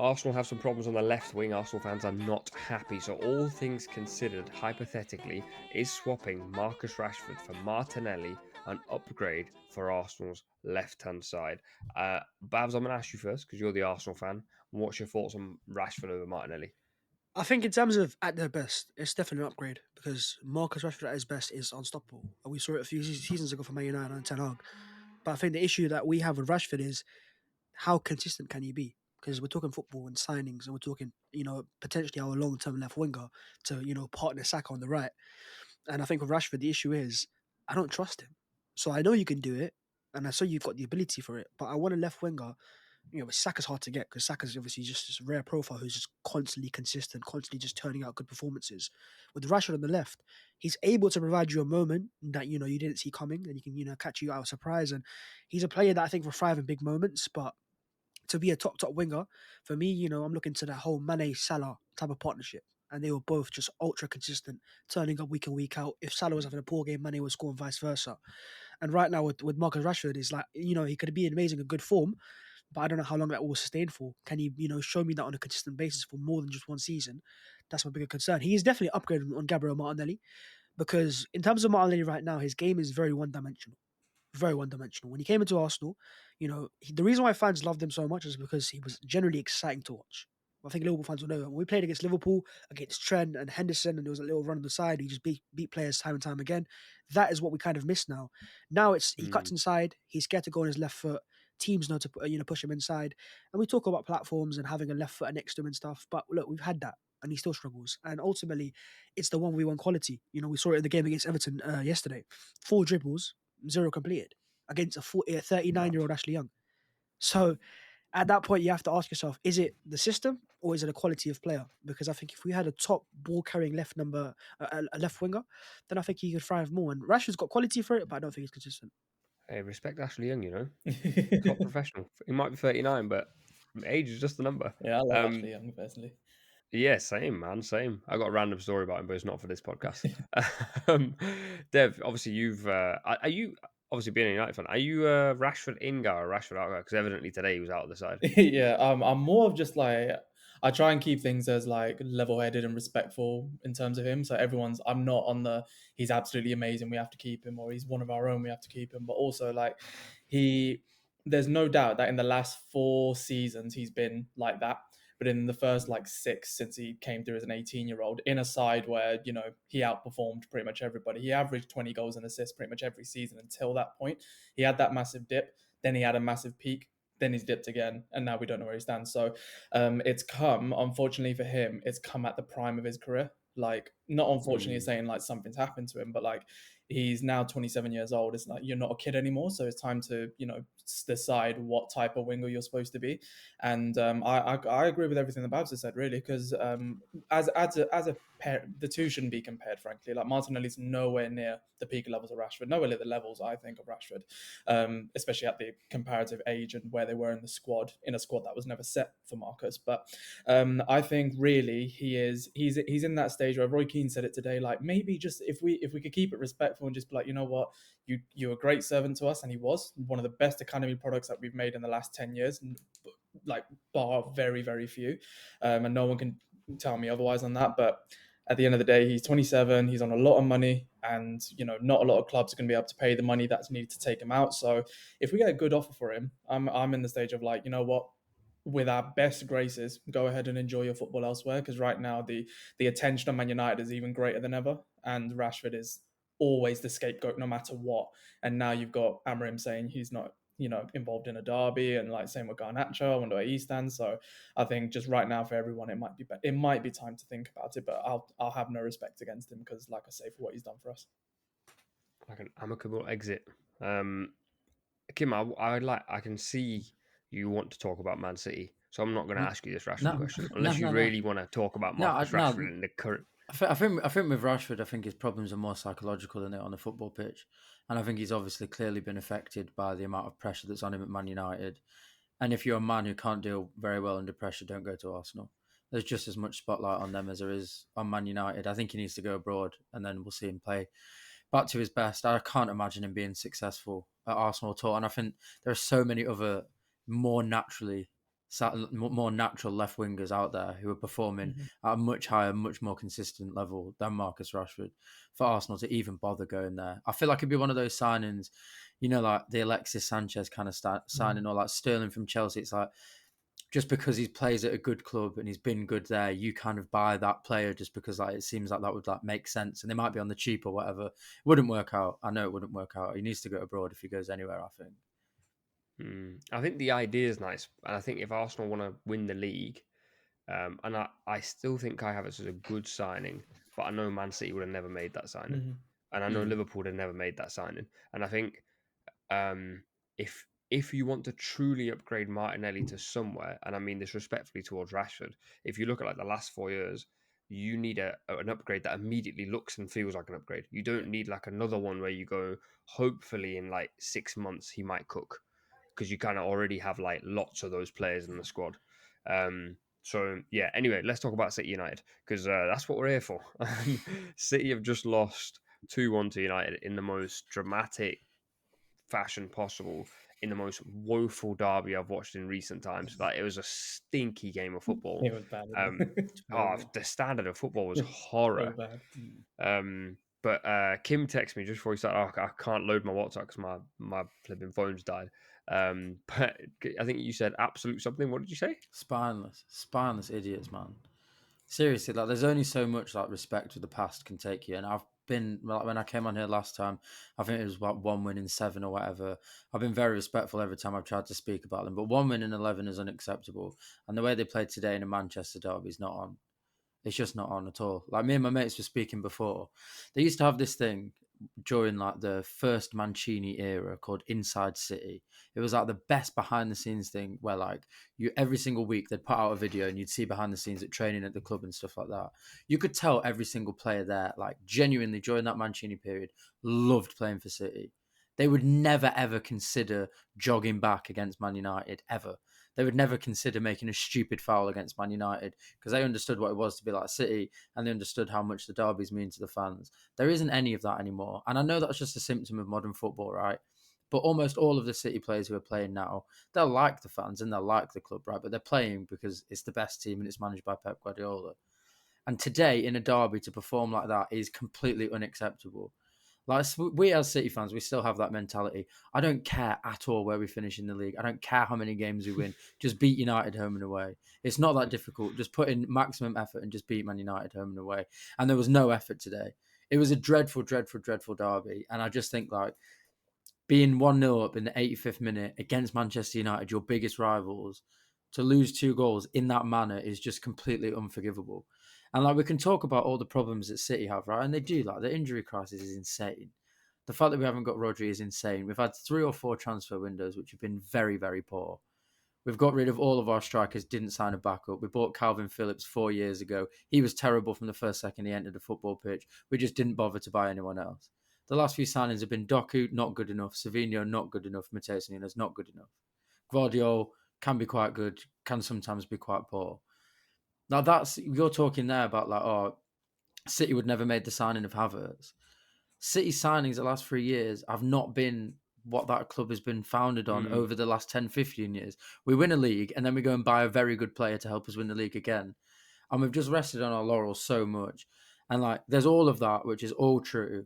Arsenal have some problems on the left wing. Arsenal fans are not happy. So, all things considered, hypothetically, is swapping Marcus Rashford for Martinelli an upgrade for Arsenal's left-hand side? Babs, I'm going to ask you first because you're the Arsenal fan. What's your thoughts on Rashford over Martinelli? I think in terms of at their best, it's definitely an upgrade because Marcus Rashford at his best is unstoppable. And we saw it a few seasons ago from Man United and Ten Hag. But I think the issue that we have with Rashford is how consistent can he be? Because we're talking football and signings, and we're talking, potentially our long-term left winger to, partner Saka on the right. And I think with Rashford, the issue is I don't trust him. So I know you can do it, and I saw you've got the ability for it, but I want a left winger. Saka's hard to get because Saka's obviously just this rare profile who's just constantly consistent, constantly just turning out good performances. With Rashford on the left, he's able to provide you a moment that you didn't see coming, and he can catch you out of surprise. And he's a player that I think will thrive in big moments, but to be a top winger, for me, I'm looking to that whole Mane Salah type of partnership. And they were both just ultra consistent, turning up week in, week out. If Salah was having a poor game, Mane was scoring vice versa. And right now with Marcus Rashford, it's like, he could be amazing in good form, but I don't know how long that will sustain for. Can he, show me that on a consistent basis for more than just one season? That's my bigger concern. He is definitely upgraded on Gabriel Martinelli because in terms of Martinelli right now, his game is very one dimensional. Very one dimensional. When he came into Arsenal, the reason why fans loved him so much is because he was generally exciting to watch. I think Liverpool fans will know when we played against Liverpool, against Trent and Henderson, and there was a little run on the side. He just beat players time and time again. That is what we kind of miss now. Now it's he cuts Mm, inside. He's scared to go on his left foot. Teams know to push him inside. And we talk about platforms and having a left footer next to him and stuff. But look, we've had that, and he still struggles. And ultimately, it's the 1v1 quality. We saw it in the game against Everton yesterday. 4 dribbles, zero completed against a 39-year-old Ashley Young. So at that point, you have to ask yourself, is it the system or is it a quality of player? Because I think if we had a top ball carrying left number, a left winger, then I think he could thrive more. And Rashford's got quality for it, but I don't think he's consistent. hey, respect Ashley Young, top professional. He might be 39, but age is just a number. Yeah, I love Ashley Um, Young personally. Yeah, same man, same. I got a random story about him, but it's not for this podcast. um, Dev, obviously are you obviously being a United fan? Are you a Rashford in guy or Rashford out guy? Because evidently today he was out of the side. Yeah, I'm more of just like I try and keep things as like level-headed and respectful in terms of him. So I'm not on the he's absolutely amazing, we have to keep him, or he's one of our own, we have to keep him. But also like he, there's no doubt that in the last 4 seasons he's been like that. But in the first like 6 since he came through as an 18-year-old in a side where he outperformed pretty much everybody, he averaged 20 goals and assists pretty much every season until that point. He had that massive dip, then he had a massive peak, then he's dipped again, and now we don't know where he stands. So it's come, unfortunately for him, it's come at the prime of his career. Like, not unfortunately Mm, saying like something's happened to him, but like he's now 27 years old. It's like you're not a kid anymore, so it's time to decide what type of winger you're supposed to be. And I agree with everything that Babs has said, really, because as a pair, the two shouldn't be compared. Frankly, like Martinelli's nowhere near the peak levels of Rashford, nowhere near the levels I think of Rashford, especially at the comparative age and where they were in the squad, in a squad that was never set for Marcus. But I think really he's in that stage where Roy Keane said it today. Like maybe just if we could keep it respectful and just be like, you know what, you're a great servant to us, and he was one of the best academy products that we've made in the last 10 years, like bar very few, and no one can tell me otherwise on that. But at the end of the day, he's 27. He's on a lot of money, and not a lot of clubs are going to be able to pay the money that's needed to take him out. So if we get a good offer for him, I'm in the stage of like, you know what, with our best graces, go ahead and enjoy your football elsewhere. Because right now, the attention on Man United is even greater than ever, and Rashford is always the scapegoat no matter what. And now you've got Amorim saying he's not involved in a derby, and like same with Garnacho. I wonder where he stands. So I think just right now for everyone, it might be time to think about it. But I'll have no respect against him because, like I say, for what he's done for us. like an amicable exit. Um, Kim, I can see you want to talk about Man City, so I'm not going to N- ask you this Rashford No, question no, unless you no, no, really want to talk about no, Marcus no. Rashford in the current. I think with Rashford, I think his problems are more psychological than it on the football pitch, and I think he's obviously clearly been affected by the amount of pressure that's on him at Man United. And if you're a man who can't deal very well under pressure, don't go to Arsenal. There's just as much spotlight on them as there is on Man United. I think he needs to go abroad, and then we'll see him play back to his best. I can't imagine him being successful at Arsenal at all. And I think there are so many other more naturally more natural left wingers out there who are performing at a much higher, much more consistent level than Marcus Rashford for Arsenal to even bother going there. I feel like it'd be one of those signings, like the Alexis Sanchez kind of signing, or like Sterling from Chelsea. It's like, just because he plays at a good club and he's been good there, you kind of buy that player just because like it seems like that would like make sense, and they might be on the cheap or whatever. It wouldn't work out. I know it wouldn't work out. He needs to go abroad if he goes anywhere, I think. I think the idea is nice, and I think if Arsenal want to win the league, and I still think Kai Havertz is a good signing, but I know Man City would have never made that signing, and I know Liverpool would have never made that signing, and I think if you want to truly upgrade Martinelli to somewhere, and I mean this respectfully towards Rashford, if you look at like the last 4 years, you need an upgrade that immediately looks and feels like an upgrade. You don't need like another one where you go, hopefully in like 6 months he might cook, because you kind of already have like lots of those players in the squad. So yeah, anyway, let's talk about City United, because that's what we're here for. City have just lost 2-1 to United in the most dramatic fashion possible, in the most woeful derby I've watched in recent times. Like, it was a stinky game of football. It was bad. The standard of football was So horror. bad. But Kim texted me just before he started. I can't load my WhatsApp because my flipping phone's died. But I think you said absolute something. What did you say? Spineless idiots, man. Seriously, like there's only so much like respect for the past can take you, and I've been like when I came on here last time, I think it was about 1 win in 7 or whatever. I've been very respectful every time I've tried to speak about them, but 1 win in 11 is unacceptable, and the way they played today in a Manchester derby is not on. It's just not on at all. Like me and my mates were speaking before. They used to have this thing during like the first Mancini era called Inside City. It was like the best behind the scenes thing where like you every single week they'd put out a video and you'd see behind the scenes at training at the club and stuff like that. You could tell every single player there, like genuinely during that Mancini period, loved playing for City. They would never ever consider jogging back against Man United ever. They would never consider making a stupid foul against Man United because they understood what it was to be like City, and they understood how much the derbies mean to the fans. There isn't any of that anymore. And I know that's just a symptom of modern football, right? But almost all of the City players who are playing now, they'll like the fans and they'll like the club, right? But they're playing because it's the best team and it's managed by Pep Guardiola. And today, in a derby, to perform like that is completely unacceptable. Like we as City fans, we still have that mentality. I don't care at all where we finish in the league. I don't care how many games we win. Just beat United home and away. It's not that difficult. Just put in maximum effort and just beat Man United home and away. And there was no effort today. It was a dreadful, dreadful, dreadful derby. And I just think like being 1-0 up in the 85th minute against Manchester United, your biggest rivals, to lose 2 goals in that manner is just completely unforgivable. And like we can talk about all the problems that City have, right? And they do. Like the injury crisis is insane. The fact that we haven't got Rodri is insane. We've had 3 or 4 transfer windows which have been very, very poor. We've got rid of all of our strikers, didn't sign a backup. We bought Calvin Phillips 4 years ago. He was terrible from the first second he entered the football pitch. We just didn't bother to buy anyone else. The last few signings have been Doku, not good enough. Savinho, not good enough. Mateus Nunes, not good enough. Gvardiol can be quite good, can sometimes be quite poor. Now you're talking there about like, oh, City would never made the signing of Havertz. City signings the last 3 years have not been what that club has been founded on over the last 10, 15 years. We win a league and then we go and buy a very good player to help us win the league again. And we've just rested on our laurels so much. And like, there's all of that, which is all true.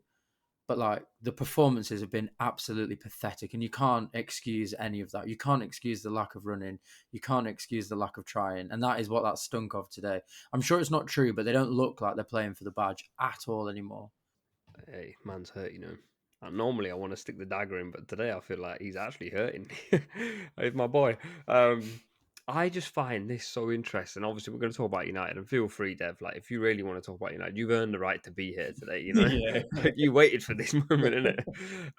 But like the performances have been absolutely pathetic, and you can't excuse any of that. You can't excuse the lack of running. You can't excuse the lack of trying, and that is what that stunk of today. I'm sure it's not true, but they don't look like they're playing for the badge at all anymore. Hey, man's hurt, Normally I want to stick the dagger in, but today I feel like he's actually hurting. He's my boy. I just find this so interesting. Obviously, we're going to talk about United, and feel free, Dev. Like, if you really want to talk about United, you've earned the right to be here today. Yeah. You waited for this moment, innit?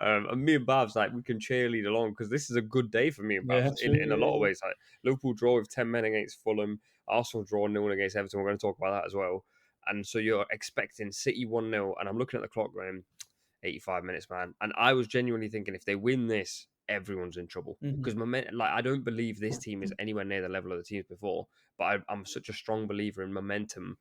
And me and Babs, like, we can cheerlead along because this is a good day for me and Babs in a lot of ways. Like, Liverpool draw with 10 men against Fulham, Arsenal draw 0-0 against Everton. We're going to talk about that as well. And so you're expecting City 1-0, and I'm looking at the clock going 85 minutes, man. And I was genuinely thinking if they win this, everyone's in trouble because I don't believe this team is anywhere near the level of the teams before, but I'm such a strong believer in momentum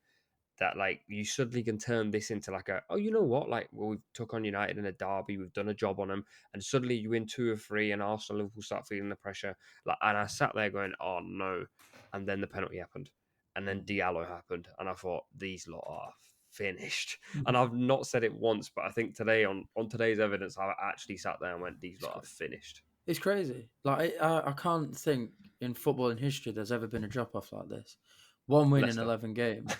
that like you suddenly can turn this into like a, oh, you know what, like, well, we took on United in a derby, we've done a job on them, and suddenly you win 2 or 3, and Arsenal, Liverpool start feeling the pressure. Like, and I sat there going, oh no, and then the penalty happened, and then Diallo happened, and I thought, these lot are finished. And I've not said it once, but I think today on today's evidence, I actually sat there and went, these lot are finished. It's crazy. Like I can't think in football in history there's ever been a drop off like this. 1 win Leicester. in 11 games.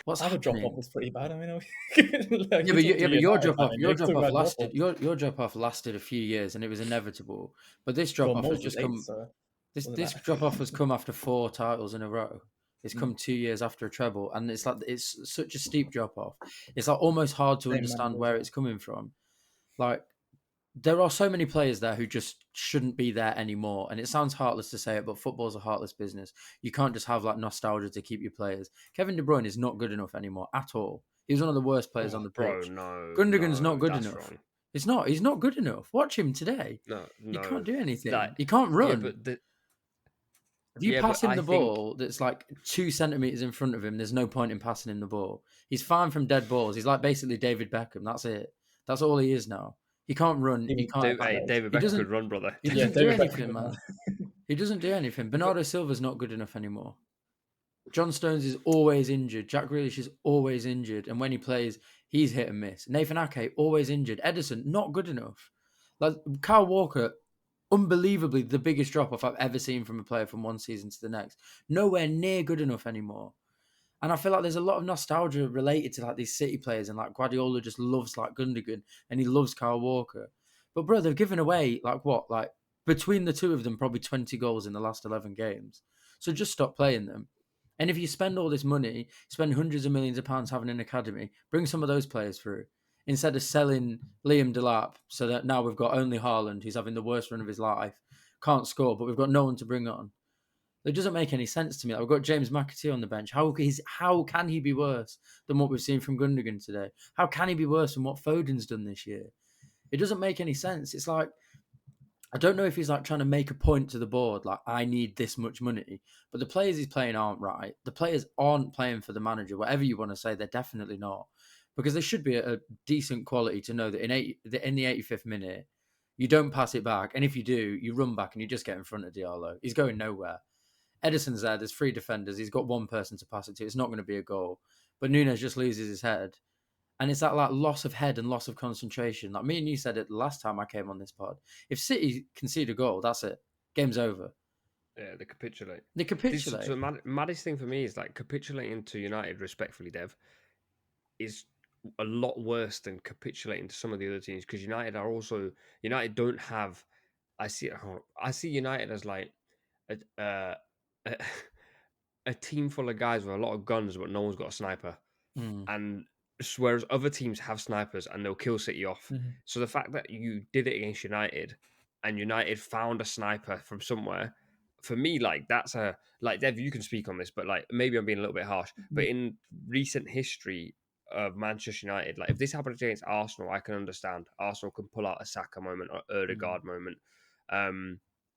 What's Our drop happening? off was pretty bad. I mean, Yeah, but your drop off, your your drop off lasted a few years, and it was inevitable. But this drop Well, off has Moles was just 8, come. so This wasn't this that? drop off has come after 4 titles in a row. It's come 2 years after a treble, and it's like it's such a steep drop off. It's like almost hard to Same understand managers, where yeah. it's coming from. Like, there are so many players there who just shouldn't be there anymore. And it sounds heartless to say it, but football's a heartless business. You can't just have like nostalgia to keep your players. Kevin De Bruyne is not good enough anymore at all. He's one of the worst players on the Bro, pitch. no, Gundogan's not good that's enough. wrong. It's not. He's not good enough. Watch him today. No, He no, can't do anything. like, He can't run. yeah, but If you pass him I the think ball that's like 2 centimeters in front of him, there's no point in passing him the ball. He's fine from dead balls. He's like basically David Beckham. That's it. That's all he is now. He can't run. He can't. David He Beckham doesn't. could run, brother. He Yeah, doesn't do David Beckham anything, could man. run. He doesn't do anything. Bernardo Silva's not good enough anymore. John Stones is always injured. Jack Grealish is always injured. And when he plays, he's hit and miss. Nathan Ake, always injured. Edison, not good enough. Like Kyle Walker, unbelievably the biggest drop-off I've ever seen from a player from one season to the next. Nowhere near good enough anymore. And I feel like there's a lot of nostalgia related to like these City players, and like Guardiola just loves like Gundogan and he loves Kyle Walker. But bro, they've given away like what? Like between the two of them, probably 20 goals in the last 11 games. So just stop playing them. And if you spend all this money, spend hundreds of millions of pounds having an academy, bring some of those players through. Instead of selling Liam Delap so that now we've got only Haaland, who's having the worst run of his life, can't score, but we've got no one to bring on. It doesn't make any sense to me. We've got James McAtee on the bench. How can he be worse than what we've seen from Gundogan today? How can he be worse than what Foden's done this year? It doesn't make any sense. It's like, I don't know if he's like trying to make a point to the board, like, I need this much money, but the players he's playing aren't right. The players aren't playing for the manager, whatever you want to say, they're definitely not. Because there should be a decent quality to know that in the 85th minute, you don't pass it back. And if you do, you run back and you just get in front of Diallo. He's going nowhere. Edison's there. There's 3 defenders. He's got one person to pass it to. It's not going to be a goal. But Nunes just loses his head. And it's that like loss of head and loss of concentration. Like me and you said it the last time I came on this pod. If City concede a goal, that's it. Game's over. Yeah, they capitulate. They capitulate. So the maddest thing for me is like capitulating to United, respectfully, Dev, is a lot worse than capitulating to some of the other teams, because United don't have. I see United as like a, a team full of guys with a lot of guns, but no one's got a sniper. And whereas other teams have snipers and they'll kill City off. So the fact that you did it against United and United found a sniper from somewhere, for me, like, that's a, like, Dev, you can speak on this, but like maybe I'm being a little bit harsh, but in recent history of Manchester United, like if this happened against Arsenal, I can understand. Arsenal can pull out a Saka moment or Erdegaard moment.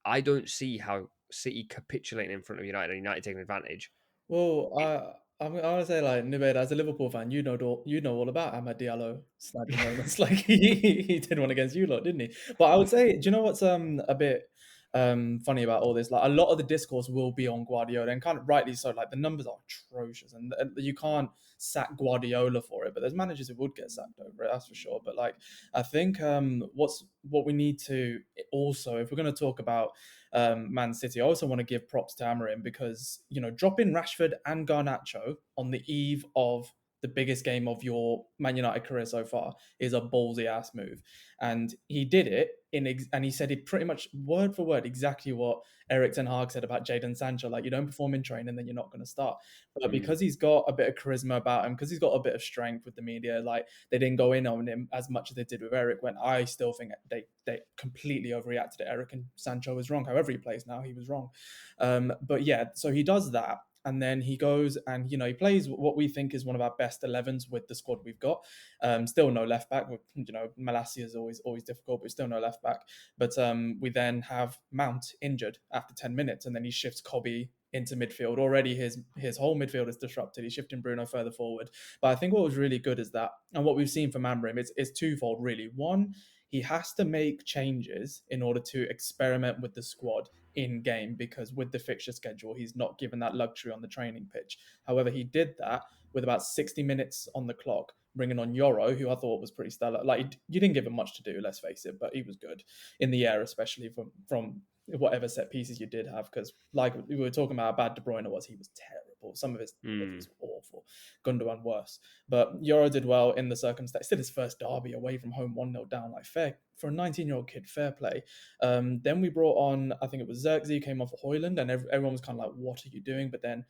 I don't see how City capitulating in front of United and United taking advantage. Well, I want to say, like, Nubed, as a Liverpool fan, you know all about Amad Diallo sniping moments. Like he did one against you lot, didn't he? But I would say, do you know what's a bit funny about all this? Like, a lot of the discourse will be on Guardiola, and kind of rightly so. Like, the numbers are atrocious, and you can't sack Guardiola for it. But there's managers who would get sacked over it, that's for sure. But like, I think what we need to also, if we're going to talk about Man City, I also want to give props to Amorim, because, you know, dropping Rashford and Garnacho on the eve of the biggest game of your Man United career so far is a ballsy ass move. And he did it and he said it pretty much word for word exactly what Eric Ten Hag said about Jadon Sancho. Like, you don't perform in training, then you're not going to start. But because he's got a bit of charisma about him, because he's got a bit of strength with the media, like, they didn't go in on him as much as they did with Eric, when I still think they completely overreacted to Eric, and Sancho was wrong. However he plays now, he was wrong. But yeah, so he does that. And then he goes and, you know, he plays what we think is one of our best 11s with the squad we've got. Still no left back. You know, Malacia is always difficult, but still no left back. But we then have Mount injured after 10 minutes, and then he shifts Kobe into midfield. Already his whole midfield is disrupted. He's shifting Bruno further forward. But I think what was really good is that, and what we've seen from Amorim is twofold, really. One, he has to make changes in order to experiment with the squad in game, because with the fixture schedule, he's not given that luxury on the training pitch. However, he did that with about 60 minutes on the clock, bringing on Yoro, who I thought was pretty stellar. Like, you didn't give him much to do, let's face it, but he was good in the air, especially from whatever set pieces you did have, because like we were talking about how bad De Bruyne was, he was terrible. Some of his was awful. Gundogan worse. But Yoro did well in the circumstance. Still his first derby away from home, 1-0 down. Like, fair for a 19-year-old kid, fair play. Then we brought on, I think it was Xerxes, came off Højlund, and everyone was kind of like, what are you doing? But then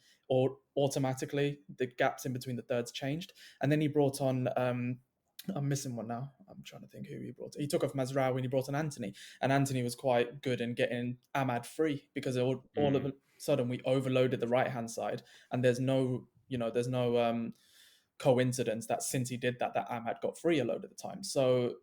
automatically the gaps in between the thirds changed. And then he brought on I'm missing one now. I'm trying to think who he brought. He took off Mazraoui and he brought on Anthony. And Anthony was quite good in getting Ahmad free, because all of a sudden we overloaded the right-hand side. And there's no coincidence that since he did that Ahmad got free a load of the time. So,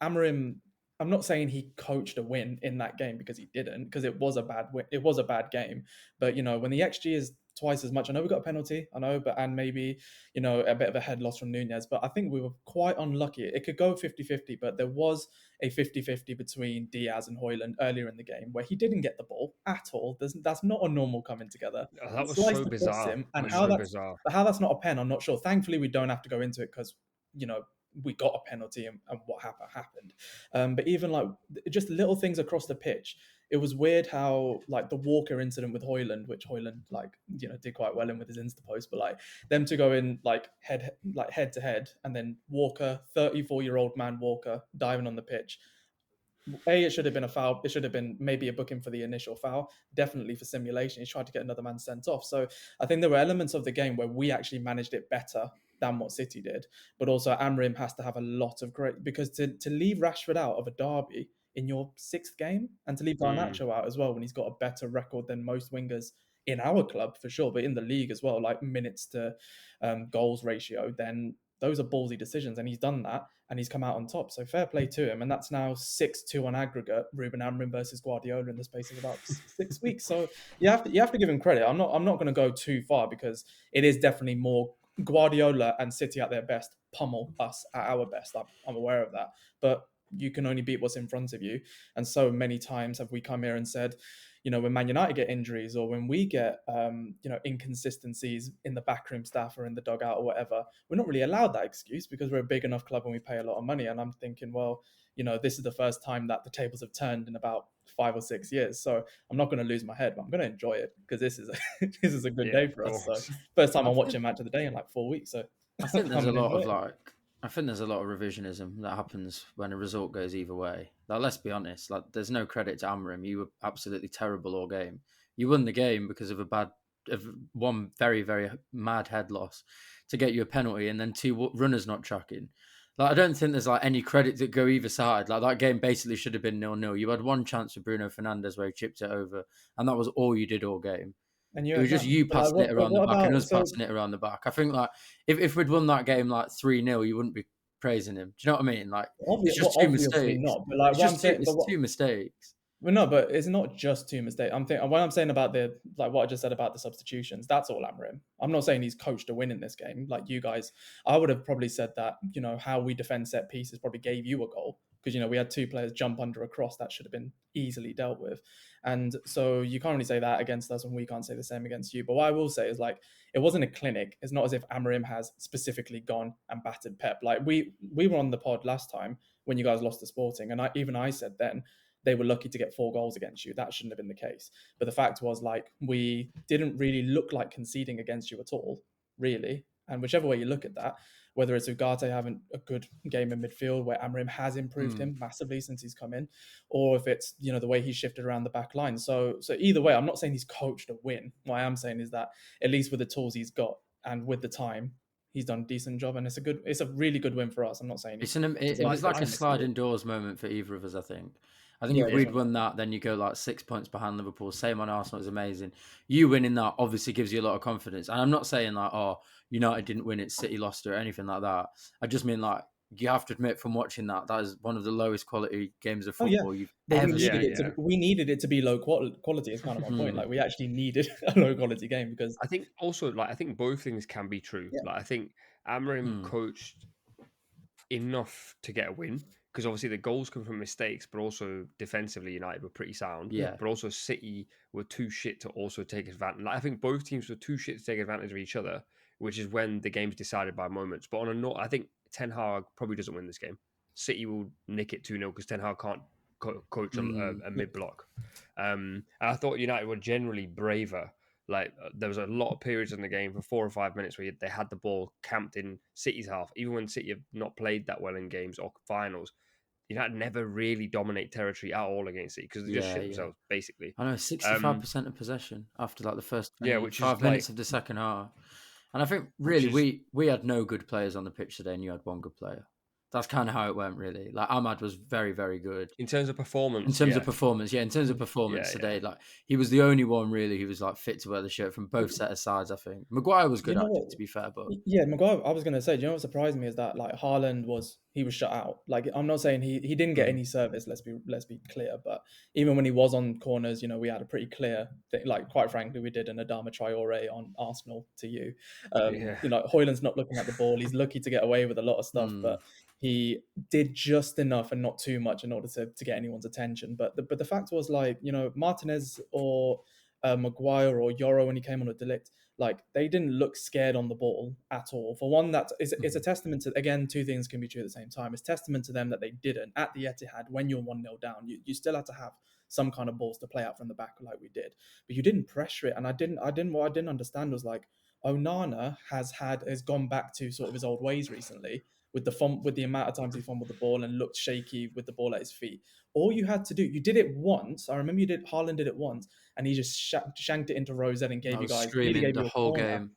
Amorim, I'm not saying he coached a win in that game, because he didn't, because it was a bad win. It was a bad game. But, when the XG is twice as much, I know we got a penalty, and maybe, a bit of a head loss from Nunez, but I think we were quite unlucky. It could go 50-50, but there was a 50-50 between Diaz and Højlund earlier in the game where he didn't get the ball at all. That's not a normal coming together. That was so bizarre. And how that's not a pen, I'm not sure. Thankfully, we don't have to go into it, because, we got a penalty and what happened. But even like just little things across the pitch, it was weird how like the Walker incident with Højlund, which Højlund did quite well in with his Insta post, but like them to go in like head to head, and then Walker, 34-year-old man Walker, diving on the pitch. It should have been a foul. It should have been maybe a booking for the initial foul, definitely for simulation. He tried to get another man sent off. So I think there were elements of the game where we actually managed it better than what City did. But also Amorim has to have a lot of great, because to leave Rashford out of a derby in your 6th game, and to leave Garnacho out as well when he's got a better record than most wingers in our club for sure, but in the league as well, like minutes to goals ratio, then those are ballsy decisions, and he's done that, and he's come out on top. So fair play to him, and that's now 6-2 on aggregate. Ruben Amorim versus Guardiola in the space of about 6 weeks. So you have to give him credit. I'm not going to go too far, because it is definitely more Guardiola and City at their best pummel us at our best. I'm aware of that, but you can only beat what's in front of you. And so many times have we come here and said, when Man United get injuries, or when we get, inconsistencies in the backroom staff or in the dugout or whatever, we're not really allowed that excuse, because we're a big enough club and we pay a lot of money. And I'm thinking, well, this is the first time that the tables have turned in about 5 or 6 years. So I'm not going to lose my head, but I'm going to enjoy it, because this is a good day for us. So first time I'm watching Match of the Day in like 4 weeks. So I think there's a lot of revisionism that happens when a result goes either way. Like, let's be honest, like there's no credit to Amorim. You were absolutely terrible all game. You won the game because of one very, very mad head loss to get you a penalty, and then 2 runners not tracking. Like, I don't think there's like any credit to go either side. Like, that game basically should have been 0-0. You had one chance with Bruno Fernandes where he chipped it over, and that was all you did all game. And it was just you passing it around the back and us passing it around the back. I think like if we'd won that game like 3-0, you wouldn't be praising him. Do you know what I mean? Like, it's just 2 mistakes. Not, but like, it's 2 mistakes. Well, no, but it's not just 2 mistakes. What I'm saying about what I just said about the substitutions, that's all Amorim. I'm not saying he's coached a win in this game. Like you guys, I would have probably said that, how we defend set pieces probably gave you a goal, because, we had 2 players jump under a cross that should have been easily dealt with. And so you can't really say that against us, and we can't say the same against you. But what I will say is, like, it wasn't a clinic. It's not as if Amorim has specifically gone and battered Pep. Like we were on the pod last time when you guys lost to Sporting, and I said then, they were lucky to get 4 goals against you. That shouldn't have been the case. But the fact was, like, we didn't really look like conceding against you at all, really. And whichever way you look at that, whether it's Ugarte having a good game in midfield where Amorim has improved him massively since he's come in, or if it's, the way he's shifted around the back line. So either way, I'm not saying he's coached a win. What I am saying is that at least with the tools he's got and with the time, he's done a decent job, and it's a really good win for us. I'm not saying it was like a sliding doors moment for either of us, I think. If we'd won that, then you go like 6 points behind Liverpool. Same on Arsenal, is amazing. You winning that obviously gives you a lot of confidence. And I'm not saying like, oh, United didn't win it, City lost it, or anything like that. I just mean like you have to admit from watching that is one of the lowest quality games of Oh yeah, football you've but ever seen. we needed it to be low quality. Is kind of my point. Hmm. Like we actually needed a low quality game because I think also I think both things can be true. Yeah. Like I think Amorim Hmm. coached enough to get a win because obviously the goals come from mistakes, but also defensively United were pretty sound. Yeah. But also City were too shit to also take advantage. Like, I think both teams were too shit to take advantage of each other, which is when the game's decided by moments. But on a note, I think Ten Hag probably doesn't win this game. City will nick it 2-0 because Ten Hag can't coach a mid block. And I thought United were generally braver. Like there was a lot of periods in the game for 4 or 5 minutes where they had the ball camped in City's half, even when City have not played that well in games or finals. United never really dominate territory at all against City because they just shit themselves basically. I know 65% of possession after like the first Which is 5 minutes of the second half, and I think really we had no good players on the pitch today, and you had one good player. That's kind of how it went, really. Like Ahmad was very, very good in terms of performance. In terms of performance today, like he was the only one really who was like fit to wear the shirt from both set of sides. I think Maguire was good to be fair, but Maguire. I was gonna say, do you know what surprised me is that like Haaland was shut out. Like I'm not saying he didn't get any service. Let's be clear. But even when he was on corners, we had a pretty clear thing. Like quite frankly, we did an Adama Traore on Arsenal to you. Højlund's not looking at the ball. He's lucky to get away with a lot of stuff, but he did just enough and not too much in order to get anyone's attention. But the fact was, like, Martinez or Maguire or Yoro when he came on a Delict, like they didn't look scared on the ball at all. For one, it's a testament to, again, two things can be true at the same time. It's testament to them that they didn't at the Etihad when you're 1-0 down. You still had to have some kind of balls to play out from the back like we did, but you didn't pressure it. And what I didn't understand was like Onana has gone back to sort of his old ways recently with the amount of times he fumbled the ball and looked shaky with the ball at his feet. All you had to do, you did it once. I remember Haaland did it once, and he just shanked it into Rosette and gave you guys screaming the whole game.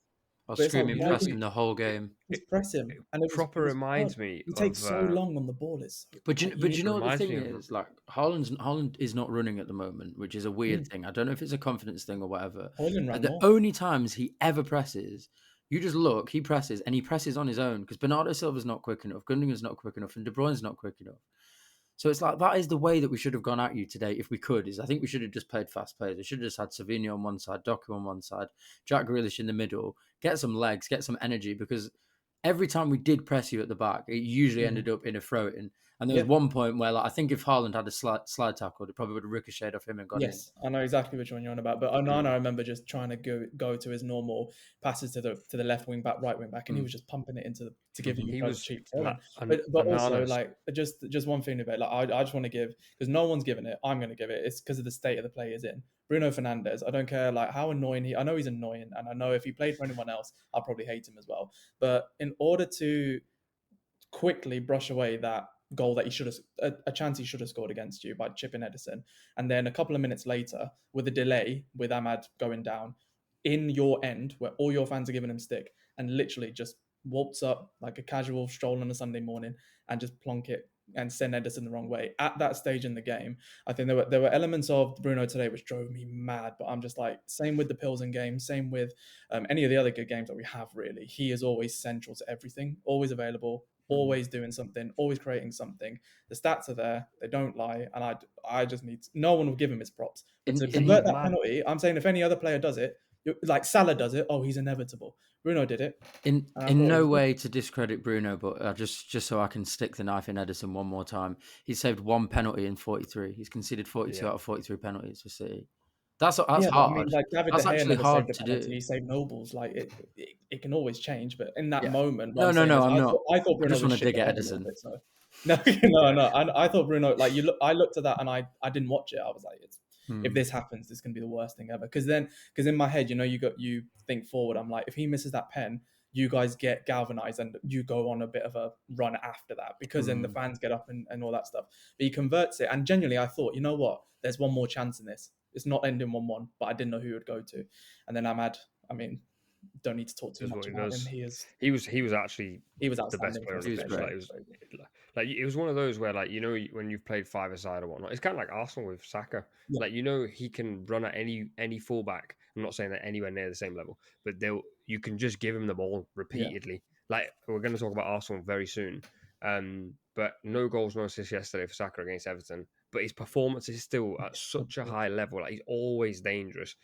I was screaming, pressing the whole game. Just press him, and it proper reminds me. He takes so long on the ball. But you know what the thing is? Like Haaland is not running at the moment, which is a weird thing. I don't know if it's a confidence thing or whatever. The only times he ever presses, you just look, he presses, and he presses on his own because Bernardo Silva's not quick enough, Gundogan's not quick enough, and De Bruyne's not quick enough. So it's like that is the way that we should have gone at you today if we could. I think we should have just played fast players. We should have just had Savinho on one side, Doku on one side, Jack Grealish in the middle, get some legs, get some energy, because every time we did press you at the back, it usually ended up in a throw-in. And there was one point where, like, I think if Haaland had a slide tackle, it probably would have ricocheted off him and gone in. Yes, I know exactly which one you're on about. But Onana, I remember just trying to go to his normal passes to the left wing back, right wing back, and he was just pumping it to give you guys a cheap throw. But also, like, just one thing about, like, I just want to give, because no one's given it, I'm going to give it. It's because of the state of the play he's in. Bruno Fernandes, I don't care like how annoying I know he's annoying, and I know if he played for anyone else, I'll probably hate him as well. But in order to quickly brush away that goal that he should have, a chance he should have scored against you by chipping Edison, and then a couple of minutes later with a delay with Ahmad going down in your end where all your fans are giving him stick, and literally just waltz up like a casual stroll on a Sunday morning and just plonk it and send Edison the wrong way at that stage in the game. I think there were elements of Bruno today which drove me mad, but I'm just like, same with the Pilsen game, same with any of the other good games that we have, really. He is always central to everything, always available, always doing something, always creating something. The stats are there, they don't lie, and I just need no one will give him his props. But to convert that penalty, I'm saying if any other player does it, like Salah does it, he's inevitable. Bruno did it. In no way to discredit Bruno, but just so I can stick the knife in Edison one more time. He saved one penalty in 43. He's conceded 42 out of 43 penalties for City. That's hard. I mean, like David that's De Gea actually never hard saved to penalty, do. He saved Nobles. Like it can always change, but in that moment, No, I'm not. I thought Bruno I just want to dig at at Edison. No. I thought Bruno, like I looked at that and I didn't watch it. I was like, if this happens, this is gonna be the worst thing ever. Because in my head, you think forward. I'm like, if he misses that pen, you guys get galvanized and you go on a bit of a run after that, because then the fans get up and all that stuff. But he converts it, and genuinely, I thought, you know what? There's one more chance in this. It's not ending 1-1, but I didn't know who it would go to. And then Ahmad, I mean, don't need to talk too much about him. He was actually the best player on the pitch. Like it was one of those where, like, when you've played five-a-side or whatnot, it's kind of like Arsenal with Saka. Yeah. Like, he can run at any fullback. I'm not saying that anywhere near the same level, but you can just give him the ball repeatedly. Yeah. Like, we're going to talk about Arsenal very soon. But no goals, no assists yesterday for Saka against Everton. But his performance is still at such a high level. Like, he's always dangerous.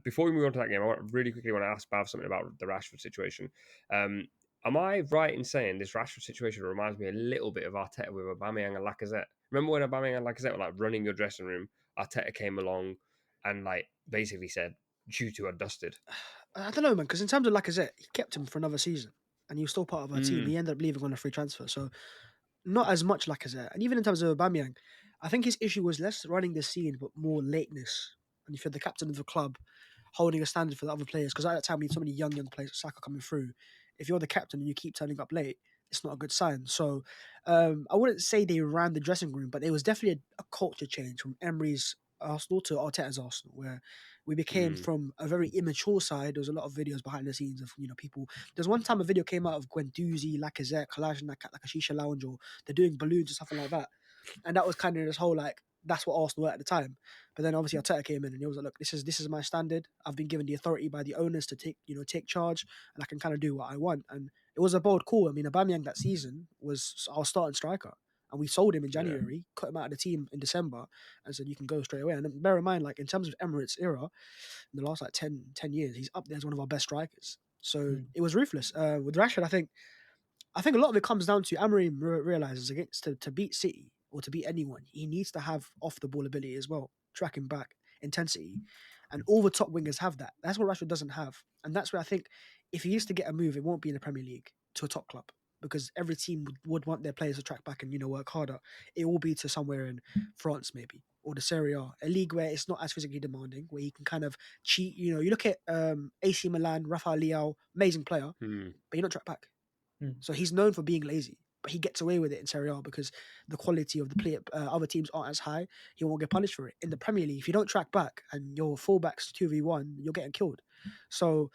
Before we move on to that game, I really quickly want to ask Bav something about the Rashford situation. Am I right in saying this Rashford situation reminds me a little bit of Arteta with Aubameyang and Lacazette? Remember when Aubameyang and Lacazette were like running your dressing room? Arteta came along and like basically said, "You two are dusted." I don't know, man, because in terms of Lacazette, he kept him for another season and he was still part of our team. He ended up leaving on a free transfer. So not as much Lacazette. And even in terms of Aubameyang, I think his issue was less running the scene, but more lateness. And if you're the captain of the club, holding a standard for the other players, because at that time we had so many young players, Saka coming through. If you're the captain and you keep turning up late, it's not a good sign. So I wouldn't say they ran the dressing room, but it was definitely a culture change from Emery's Arsenal to Arteta's Arsenal, where we became from a very immature side. There was a lot of videos behind the scenes of people. There's one time a video came out of Guendouzi, Lacazette, Kolasinac at like a shisha lounge, or they're doing balloons or something like that, and that was kind of this whole like that's what Arsenal were at the time. But then obviously Arteta came in and he was like, look, this is my standard. I've been given the authority by the owners to take charge, and I can kind of do what I want. And it was a bold call. I mean, Aubameyang that season was our starting striker, and we sold him in January, cut him out of the team in December, and said you can go straight away. And then bear in mind, like in terms of Emirates era, in the last like 10 years, he's up there as one of our best strikers. So it was ruthless. With Rashford, I think a lot of it comes down to Amorim realizes against to beat City or to beat anyone, he needs to have off the ball ability as well, tracking back, intensity, and all the top wingers have that. That's what Rashford doesn't have, and that's where I think if he is to get a move, it won't be in the Premier League to a top club because every team would want their players to track back and work harder. It will be to somewhere in France maybe or the Serie A league where it's not as physically demanding, where he can kind of cheat. You look at AC Milan, Rafael Leao, amazing player, but you don't track back. So he's known for being lazy, but he gets away with it in Serie A because the quality of the play other teams aren't as high. He won't get punished for it. In the Premier League, if you don't track back and your fullbacks 2v1, you're getting killed. So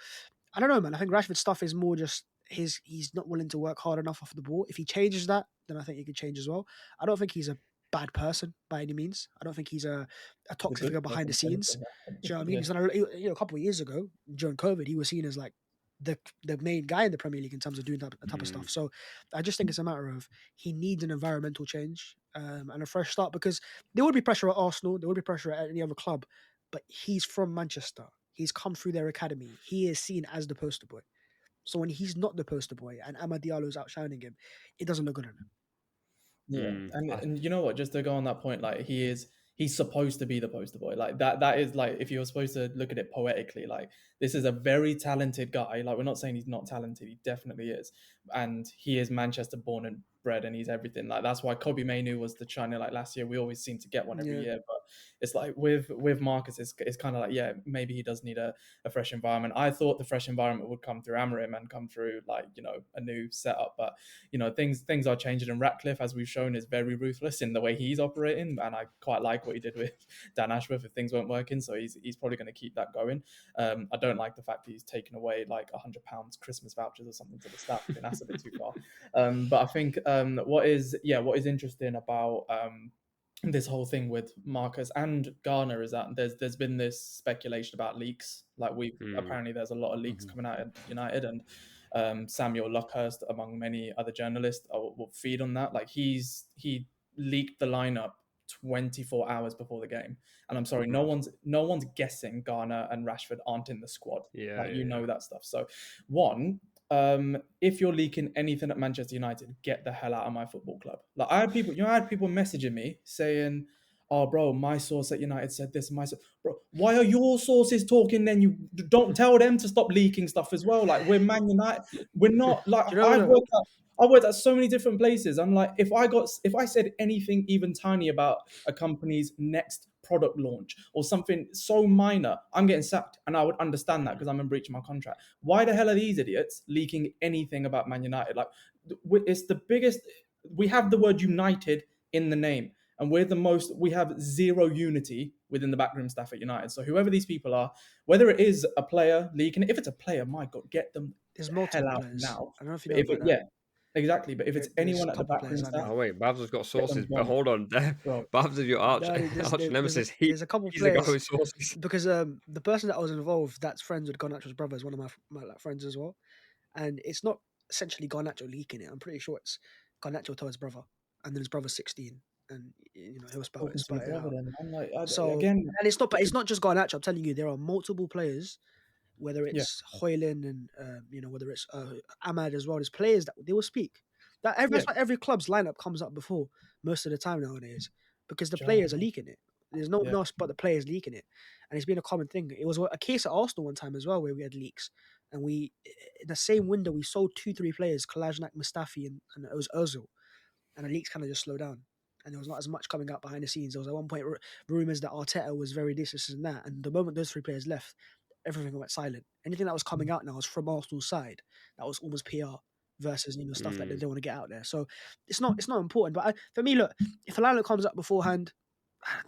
I don't know, man. I think Rashford's stuff is more just he's not willing to work hard enough off the ball. If he changes that, then I think he can change as well. I don't think he's a bad person by any means. I don't think he's a toxic figure behind the scenes. Do you know what I mean? He's done a couple of years ago during COVID, he was seen as like the main guy in the Premier League in terms of doing that type of stuff. So I just think it's a matter of he needs an environmental change and a fresh start because there would be pressure at Arsenal, there would be pressure at any other club, but he's from Manchester. He's come through their academy. He is seen as the poster boy. So when he's not the poster boy and Amad Diallo is outshining him, it doesn't look good on him. Yeah, and you know what? Just to go on that point, like he's supposed to be the poster boy. Like that is like if you're supposed to look at it poetically, like this is a very talented guy. Like we're not saying he's not talented, he definitely is, and he is Manchester born and bred, and he's everything. Like that's why Kobe Mainu was the China. Like last year, we always seem to get one every year, but it's like with Marcus, it's kind of like maybe he does need a fresh environment. I thought the fresh environment would come through Amorim and come through like a new setup, but things are changing. And Ratcliffe, as we've shown, is very ruthless in the way he's operating, and I quite like what he did with Dan Ashworth if things weren't working. So he's probably going to keep that going. I don't like the fact that he's taken away like £100 Christmas vouchers or something to the staff. I think that's a bit too far. But I think what is interesting about this whole thing with Marcus and Garner is that there's been this speculation about leaks. Like apparently there's a lot of leaks coming out at United, and Samuel Luckhurst, among many other journalists, will feed on that. Like he leaked the lineup 24 hours before the game, and I'm sorry, no one's guessing Garner and Rashford aren't in the squad. Know that stuff. So if you're leaking anything at Manchester United, get the hell out of my football club. Like I had people messaging me saying, "Oh, bro, my source at United said this." Bro, why are your sources talking? Then you don't tell them to stop leaking stuff as well. Like we're Man United, we're not like I worked at so many different places. I'm like, if I said anything even tiny about a company's next product launch or something so minor, I'm getting sacked, and I would understand that because I'm in breach of my contract. Why the hell are these idiots leaking anything about Man United? Like, it's the biggest. We have the word United in the name, and we have zero unity within the backroom staff at United. So whoever these people are, whether it is a player leaking, if it's a player, my God, get them There's the multiple hell out players now. I don't know if you know about that. Yeah. Exactly, but if it's anyone at the backroom staff, oh wait, Babs has got sources, but hold on, Babs is your arch nemesis. There's a couple he's players the guy with sources because the person that was involved, that's friends with Garnacho's brother, is one of my like, friends as well, and it's not essentially Garnacho leaking it. I'm pretty sure it's Garnacho told his brother, and then his brother's 16, and he'll spout Talking to your it brother, out. then I'm like, So again, and it's not just Garnacho. I'm telling you, there are multiple players, whether yeah, it's Hoyland and whether it's Ahmad as well. There's players that they will speak. That's why every club's lineup comes up before most of the time nowadays, because the players are leaking it. There's no one else but the players leaking it, and it's been a common thing. It was a case at Arsenal one time as well where we had leaks, and we in the same window we sold 2-3 players, Kolasinac, Mustafi, and it was Ozil, and the leaks kind of just slowed down. And there was not as much coming out behind the scenes. There was at one point rumors that Arteta was very this and that. And the moment those 3 players left, everything went silent. Anything that was coming out now was from Arsenal's side. That was almost PR versus stuff that they don't want to get out there. So it's not important. But for me, look, if a lineup comes up beforehand,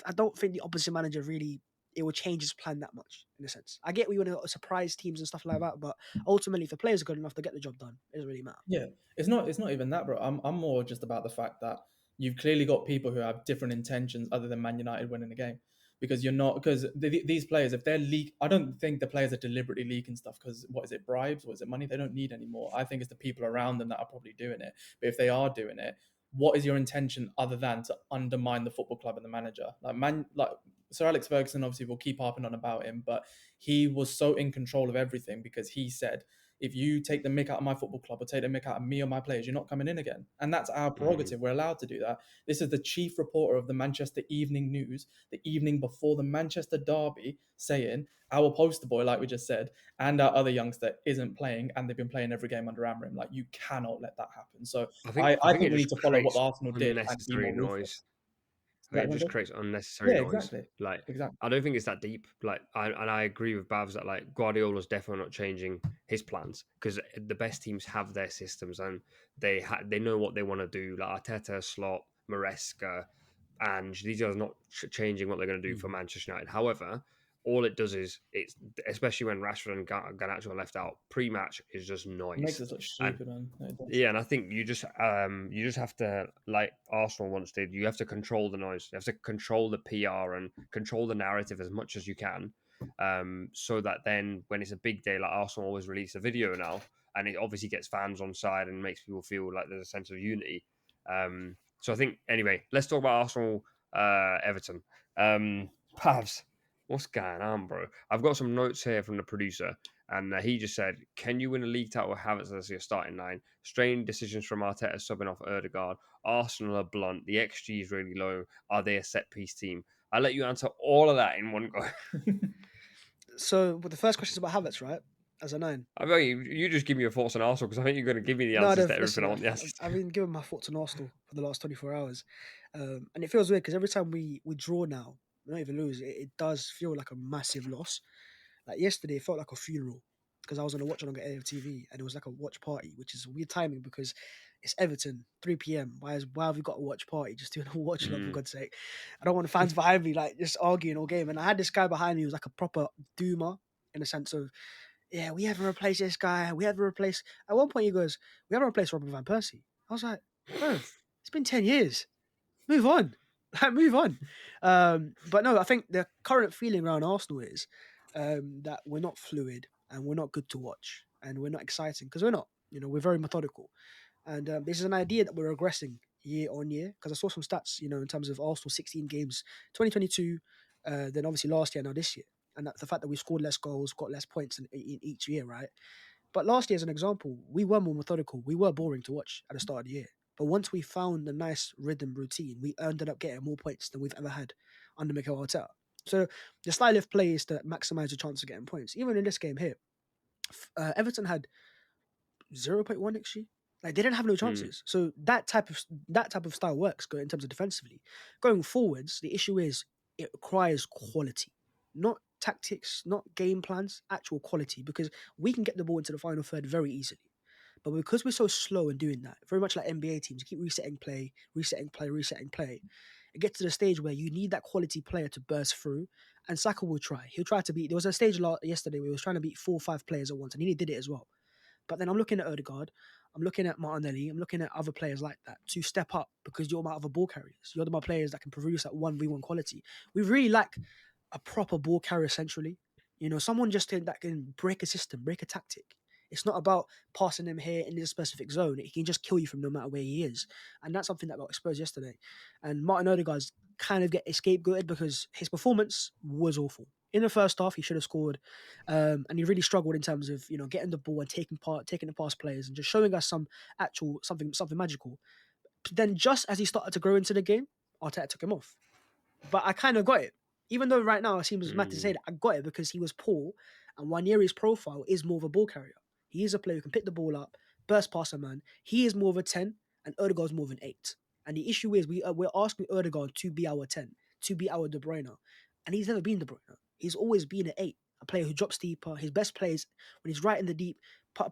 I don't think the opposite manager really it will change his plan that much in a sense. I get we want to surprise teams and stuff like that, but ultimately, if the players are good enough to get the job done, it doesn't really matter. Yeah, it's not even that, bro. I'm more just about the fact that you've clearly got people who have different intentions other than Man United winning the game. Because these players, if they're I don't think the players are deliberately leaking stuff because what is it, bribes or is it money? They don't need anymore. I think it's the people around them that are probably doing it. But if they are doing it, what is your intention other than to undermine the football club and the manager? Like Sir Alex Ferguson, obviously we'll keep harping on about him, but he was so in control of everything because he said, if you take the mick out of my football club or take the mick out of me or my players, you're not coming in again. And that's our prerogative. We're allowed to do that. This is the chief reporter of the Manchester Evening News, the evening before the Manchester Derby, saying our poster boy, like we just said, and our other youngster isn't playing, and they've been playing every game under Amorim. Like, you cannot let that happen. So I I think think it we just need to follow what creates Arsenal did and be unnecessary more ruthless. noise. It just creates unnecessary Yeah, noise. exactly. Like, Exactly. I don't think it's that deep. Like, I agree with Babs that like Guardiola's definitely not changing his plans because the best teams have their systems and they know what they want to do. Like Arteta, Slot, Maresca, and these guys are not changing what they're going to do for Manchester United. However, all it does is it's especially when Rashford and Garnacho are left out. Pre-match is just It noise. makes us look And stupid, man. It does. yeah, and I think you just have to, like Arsenal once did, you have to control the noise. You have to control the PR and control the narrative as much as you can. So that then when it's a big day, like Arsenal always release a video now, and it obviously gets fans on side and makes people feel like there's a sense of unity. So I think anyway, let's talk about Arsenal Everton. Pavs, what's going on, bro? I've got some notes here from the producer. And he just said, can you win a league title with Havertz as your starting line? Strange decisions from Arteta subbing off Erdegaard. Arsenal are blunt. The XG is really low. Are they a set-piece team? I'll let you answer all of that in one go. So, the first question is about Havertz, right? As a 9. I mean, you just give me your thoughts on Arsenal because I think you're going to give me the No, answers to everything listen, I want the answers to. I've been giving my thoughts on Arsenal for the last 24 hours. And it feels weird because every time we draw now, we don't even lose, it does feel like a massive loss. Like yesterday, it felt like a funeral because I was on a watch along at AFTV and it was like a watch party, which is weird timing because it's Everton, 3 p.m. Why have we got a watch party? Just doing a watch along, for God's sake. I don't want fans behind me like just arguing all game. And I had this guy behind me who was like a proper doomer in the sense of, yeah, we haven't replaced this guy. We haven't replaced. At one point, he goes, we haven't replaced Robin van Persie. I was like, bro, it's been 10 years. Move on. Like, move on. But no, I think the current feeling around Arsenal is that we're not fluid and we're not good to watch and we're not exciting because we're not. We're very methodical. And this is an idea that we're regressing year on year because I saw some stats, in terms of Arsenal 16 games, 2022, then obviously last year, now this year. And the fact that we scored less goals, got less points in each year, right? But last year, as an example, we were more methodical. We were boring to watch at the start of the year. But once we found a nice rhythm routine, we ended up getting more points than we've ever had under Mikel Arteta. So the style of play is to maximize the chance of getting points. Even in this game here, Everton had 0.1 XG. Like they didn't have no chances. So that type of style works in terms of defensively. Going forwards, the issue is it requires quality, not tactics, not game plans, actual quality. Because we can get the ball into the final third very easily, but because we're so slow in doing that, very much like NBA teams, keep resetting play. It gets to the stage where you need that quality player to burst through. And Saka will try. He'll try to beat. There was a stage yesterday where he was trying to beat 4 or 5 players at once, and he did it as well. But then I'm looking at Odegaard, I'm looking at Martinelli, I'm looking at other players like that to step up because you're my other ball carriers. You're my players that can produce that 1v1 quality. We really lack a proper ball carrier centrally. Someone just that can break a system, break a tactic. It's not about passing him here in this specific zone. He can just kill you from no matter where he is. And that's something that got exposed yesterday. And Martin Odegaard's kind of get scapegoated because his performance was awful. In the first half, he should have scored, and he really struggled in terms of getting the ball and taking it past players and just showing us some actual something magical. But then, just as he started to grow into the game, Arteta took him off. But I kind of got it, even though right now it seems mad to say that I got it because he was poor, and Waneri's profile is more of a ball carrier. He is a player who can pick the ball up, burst past a man. He is more of a 10, and Odegaard's more of an 8. And the issue is we're asking Odegaard to be our 10, to be our De Bruyne, and he's never been De Bruyne. He's always been an 8, a player who drops deeper. His best plays when he's right in the deep,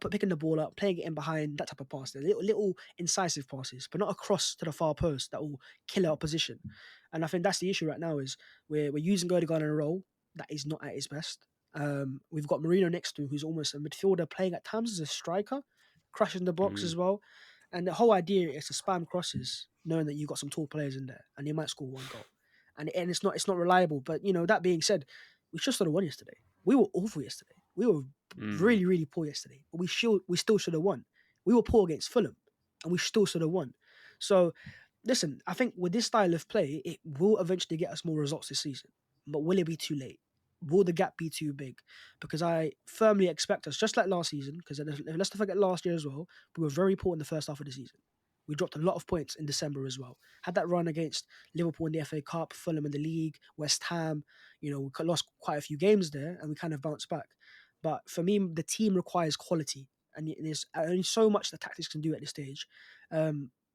picking the ball up, playing it in behind, that type of pass. Little incisive passes, but not a cross to the far post that will kill our opposition. And I think that's the issue right now is we're using Odegaard in a role that is not at his best. We've got Marino next to him, who's almost a midfielder playing at times as a striker, crashing the box as well. And the whole idea is to spam crosses, knowing that you've got some tall players in there, and they might score one goal. And it's not reliable. But that being said, we just sort of won yesterday. We were awful yesterday. We were really, really poor yesterday. But we still should have won. We were poor against Fulham, and we still should have won. So listen, I think with this style of play, it will eventually get us more results this season. But will it be too late? Will the gap be too big? Because I firmly expect us, just like last season, because let's not forget last year as well, we were very poor in the first half of the season. We dropped a lot of points in December as well. Had that run against Liverpool in the FA Cup, Fulham in the league, West Ham. We lost quite a few games there, and we kind of bounced back. But for me, the team requires quality, and there's only so much the tactics can do at this stage.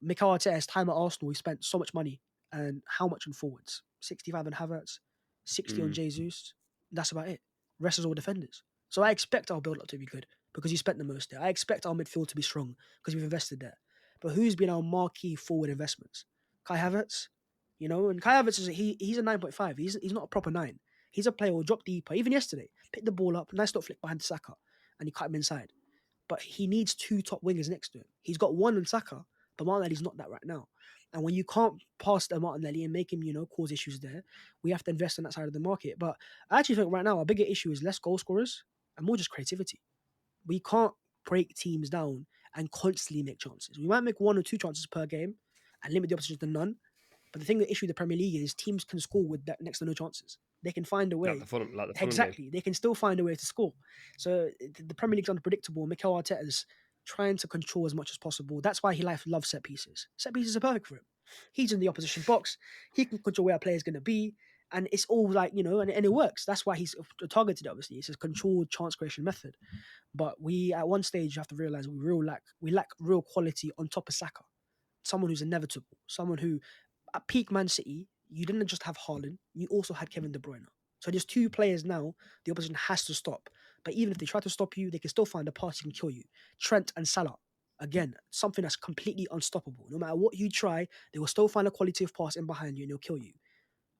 Mikel Arteta's time at Arsenal, he spent so much money, and how much on forwards? 65 on Havertz, 60 on Jesus. That's about it. Rest is all defenders. So I expect our build-up to be good because you spent the most there. I expect our midfield to be strong because we've invested there. But who's been our marquee forward investments? Kai Havertz, and Kai Havertz he's a 9.5. He's not a proper 9. He's a player who will drop deeper. Even yesterday, picked the ball up, nice little flick behind Saka, and he cut him inside. But he needs 2 top wingers next to him. He's got one on Saka, but Martinelli's not that right now. And when you can't pass the Martinelli and make him, cause issues there, we have to invest on that side of the market. But I actually think right now our bigger issue is less goal scorers and more just creativity. We can't break teams down and constantly make chances. We might make 1 or 2 chances per game and limit the opposition to none. But the issue with the Premier League is teams can score with that next to no chances. They can find a way. Like the Fulham Exactly. game. They can still find a way to score. So the Premier League's unpredictable. Mikel Arteta's trying to control as much as possible. That's why he loves set pieces. Set pieces are perfect for him. He's in the opposition box. He can control where a player's going to be. And it's all and it works. That's why he's targeted, obviously. It's a controlled chance creation method. But we, at one stage, have to realize we lack real quality on top of Saka. Someone who's inevitable. Someone who, at peak Man City, you didn't just have Haaland, you also had Kevin De Bruyne. So there's 2 players now the opposition has to stop. But even if they try to stop you, they can still find a pass that can kill you. Trent and Salah, again, something that's completely unstoppable. No matter what you try, they will still find a quality of pass in behind you and they'll kill you.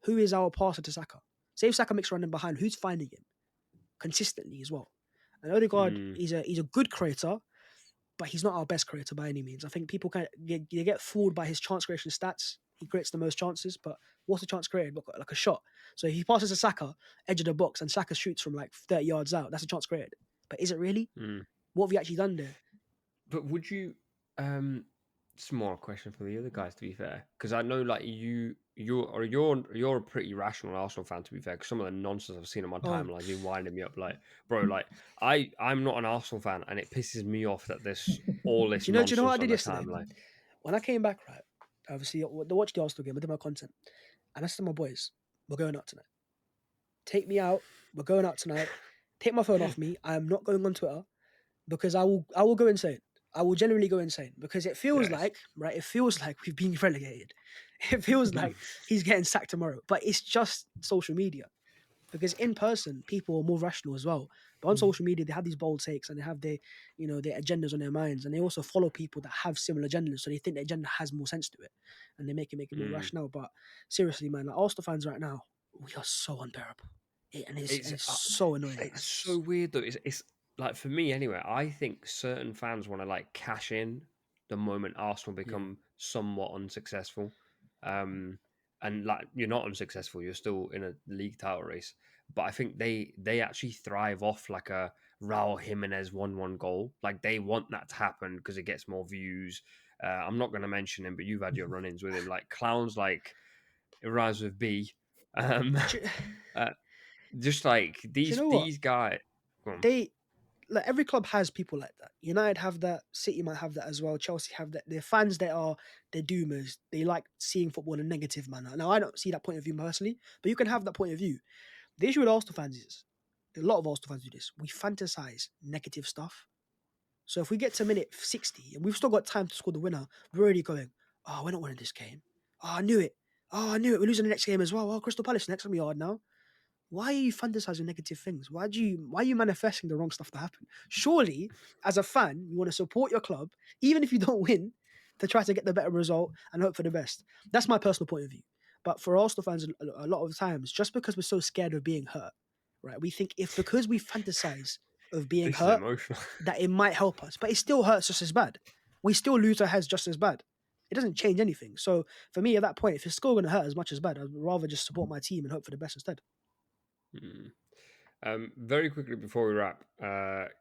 Who is our passer to Saka? Say if Saka makes running behind, who's finding him? Consistently as well. And Odegaard, he's a good creator, but he's not our best creator by any means. I think people they get fooled by his chance creation stats. He creates the most chances, but what's the chance created? Like a shot. So if he passes to Saka, edge of the box, and Saka shoots from like 30 yards out, that's a chance created. But is it really? What have you actually done there? But would you? It's more a question for the other guys, to be fair, because I know like you're a pretty rational Arsenal fan, to be fair. Because some of the nonsense I've seen on my timeline has been winding me up. Like, bro, like I'm not an Arsenal fan, and it pisses me off that there's all this. Do nonsense you know what I on did the yesterday? timeline. When I came back, right, obviously, I watched the Arsenal game, I did my content, and I said to my boys, we're going out tonight. Take me out. We're going out tonight. Take my phone off me. I am not going on Twitter because I will go insane. I will genuinely go insane because it feels like we've been relegated. It feels like he's getting sacked tomorrow, but it's just social media. Because in person, people are more rational as well. But on social media, they have these bold takes and they have their agendas on their minds, and they also follow people that have similar agendas, so they think the agenda has more sense to it, and they make it more rational. But seriously, man, like Arsenal fans right now, we are so unbearable, it's so annoying. It's so weird though. It's like for me anyway. I think certain fans want to like cash in the moment Arsenal become somewhat unsuccessful. And like you're not unsuccessful, you're still in a league title race. But I think they actually thrive off like a Raul Jimenez 1-1 goal. Like they want that to happen because it gets more views. I'm not going to mention him, but you've had your run-ins with him. Like clowns, like it rhymes with B. Um, Do, do uh, just like you know what? these guys. Go on. They like every club has people like that. United have that. City might have that as well. Chelsea have that. They're fans that are they're doomers. They like seeing football in a negative manner. Now I don't see that point of view personally, but you can have that point of view. The issue with Arsenal fans is a lot of Arsenal fans do this. We fantasize negative stuff. So if we get to minute 60 and we've still got time to score the winner, we're already going, oh, we're not winning this game. Oh, I knew it. Oh, I knew it. We're losing the next game as well. Oh, Crystal Palace next on the yard now. Why are you fantasizing negative things? Why are you manifesting the wrong stuff to happen? Surely, as a fan, you want to support your club, even if you don't win, to try to get the better result and hope for the best. That's my personal point of view. But for Arsenal fans, a lot of times, just because we're so scared of being hurt, right? We think if because we fantasize of being This is hurt, emotional. that it might help us, but it still hurts just as bad. We still lose our heads just as bad. It doesn't change anything. So for me, at that point, if it's still going to hurt as much as bad, I'd rather just support my team and hope for the best instead. Very quickly before we wrap,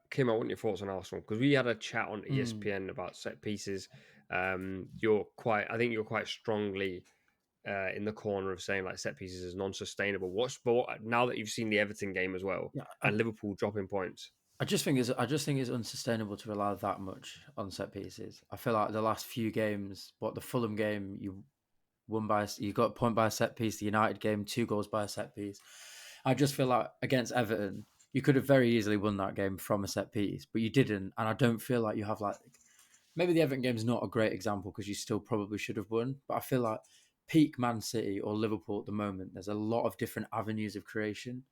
Kim, I want your thoughts on Arsenal because we had a chat on ESPN about set pieces. I think you're quite strongly in the corner of saying like set pieces is non-sustainable. But now that you've seen the Everton game as well and Liverpool dropping points, I just think it's unsustainable to rely that much on set pieces. I feel like the last few games, the Fulham game, you got a point by a set piece. The United game, 2 goals by a set piece. I just feel like against Everton, you could have very easily won that game from a set piece, but you didn't. And I don't feel like you have maybe the Everton game is not a great example because you still probably should have won. But I feel like peak Man City or Liverpool at the moment, there's a lot of different avenues of creation.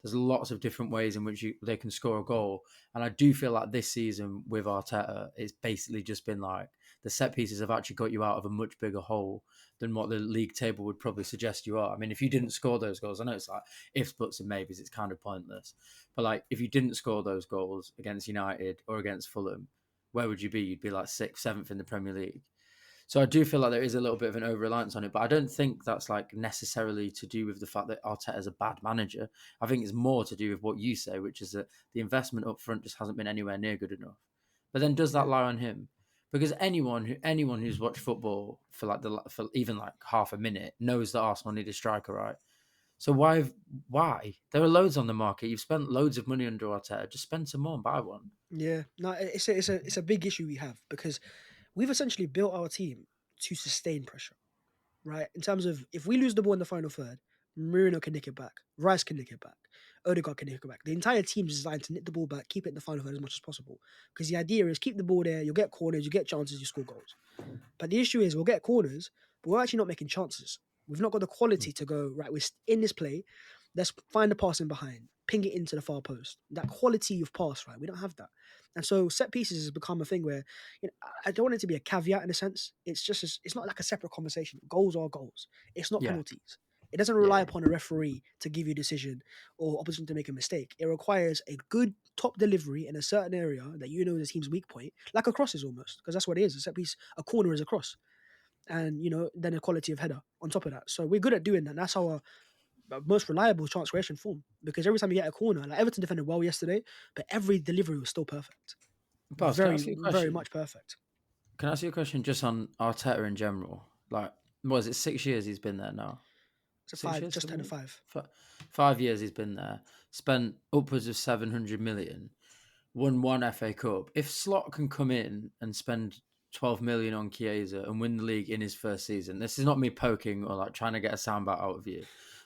There's lots of different ways in which they can score a goal. And I do feel like this season with Arteta, it's basically just been like the set pieces have actually got you out of a much bigger hole than what the league table would probably suggest you are. I mean, if you didn't score those goals, I know it's like ifs, buts, and maybes, it's kind of pointless. But like if you didn't score those goals against United or against Fulham, where would you be? You'd be like 6th, 7th in the Premier League. So I do feel like there is a little bit of an over-reliance on it, but I don't think that's like necessarily to do with the fact that Arteta is a bad manager. I think it's more to do with what you say, which is that the investment up front just hasn't been anywhere near good enough. But then does that lie on him? Because anyone who's watched football for for even like half a minute knows that Arsenal need a striker, right? So why? There are loads on the market. You've spent loads of money under Arteta. Just spend some more and buy one. Yeah, no, it's a big issue we have because we've essentially built our team to sustain pressure, right? In terms of if we lose the ball in the final third, Bruno can nick it back, Rice can nick it back, Odegaard can nick it back. The entire team is designed to nick the ball back, keep it in the final third as much as possible. Because the idea is keep the ball there, you'll get corners, you get chances, you score goals. But the issue is we'll get corners, but we're actually not making chances. We've not got the quality to go, right, we're in this play, let's find the pass in behind, ping it into the far post. That quality of pass, right, we don't have that. And so set pieces has become a thing where, I don't want it to be a caveat in a sense. It's not like a separate conversation. Goals are goals. It's not penalties. It doesn't rely upon a referee to give you a decision or opposition to make a mistake. It requires a good top delivery in a certain area that you know the team's weak point, like a cross is almost, because that's what it is. A set piece, a corner is a cross. And, then a quality of header on top of that. So we're good at doing that. And that's our most reliable chance creation form, because every time you get a corner, like Everton defended well yesterday, but every delivery was still perfect. Bas, can I Very, ask you a very question? much perfect. Can I ask you a question just on Arteta in general? Like, what is it, 6 years he's been there now? It's a 6 five, years? just 10 to 7 years? 5. 5 years he's been there. Spent upwards of 700 million. Won 1 FA Cup. If Slot can come in and spend 12 million on Chiesa and win the league in his first season, this is not me poking or like trying to get a soundbite out of you.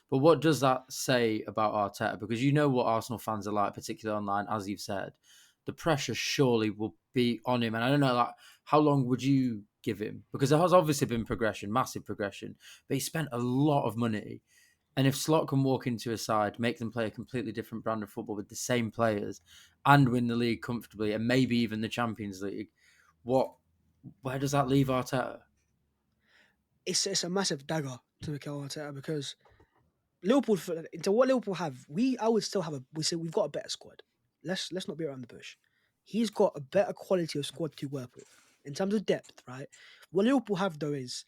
But what does that say about Arteta? Because you know what Arsenal fans are like, particularly online, as you've said. The pressure surely will be on him. And I don't know, like, how long would you give him? Because there has obviously been progression, massive progression, but he spent a lot of money. And if Slot can walk into a side, make them play a completely different brand of football with the same players and win the league comfortably and maybe even the Champions League, where does that leave Arteta? It's a massive dagger to Mikel Arteta because Liverpool, into what Liverpool have, I would still have we've got a better squad. Let's not be around the bush. He's got a better quality of squad to work with in terms of depth, right? What Liverpool have though is